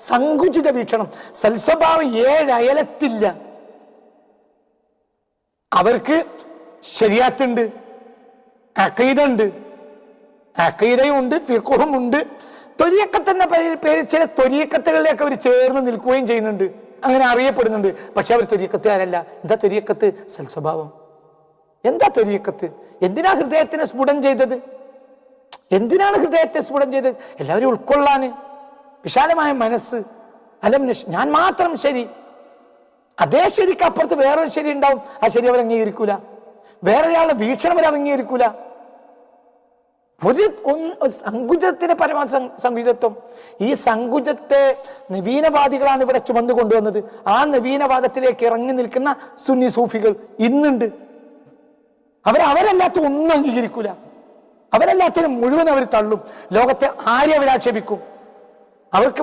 സങ്കുചിത വീക്ഷണം. സൽസ്വഭാവം 7 അയലത്തില്ല. അവർക്ക് ശരിയാത്തുണ്ട്, അഖീദുണ്ട്, അഖീദയും ഉണ്ട്, ഫിഖുഹും ഉണ്ട്. ത്വരീഖത്ത് എന്ന പേരിൽ ചില ത്വരീഖത്തുകളിലേക്ക് അവർ ചേർന്ന് നിൽക്കുകയും ചെയ്യുന്നുണ്ട്, അങ്ങനെ അറിയപ്പെടുന്നുണ്ട്. പക്ഷെ അവർ ത്വരീഖത്തുകാരല്ല. എന്താ ത്വരീഖത്ത്? സൽസ്വഭാവം. എന്താ ത്വരീഖത്ത്? എന്തിനാ ഹൃദയത്തിനെ സ്ഫുടം ചെയ്തത്? എന്തിനാണ് ഹൃദയത്തെ സ്ഫുടം ചെയ്തത്? എല്ലാവരും ഉൾക്കൊള്ളാന്, വിശാലമായ മനസ്സ്. അലം ഞാൻ മാത്രം ശരി, അതേ ശരിക്ക് അപ്പുറത്ത് വേറൊരു ശരി ഉണ്ടാവും. ആ ശരി അവർ അംഗീകരിക്കൂല. വേറൊരാളുടെ വീക്ഷണം അവർ അംഗീകരിക്കൂല. ഒരു സങ്കുചത്തിന്റെ പരമാവധി സങ്കുചിതത്വം. ഈ സങ്കുചത്തെ നവീനവാദികളാണ് ഇവിടെ ചുമന്നു കൊണ്ടുവന്നത്. ആ നവീനവാദത്തിലേക്ക് ഇറങ്ങി നിൽക്കുന്ന സുന്നി സൂഫികൾ ഇന്നുണ്ട്. അവരല്ലാത്ത ഒന്നും അംഗീകരിക്കൂല. അവരല്ലാത്തതിന് മുഴുവൻ അവർ തള്ളും. ലോകത്തെ ആരെ അവരാക്ഷേപിക്കും. അവർക്ക്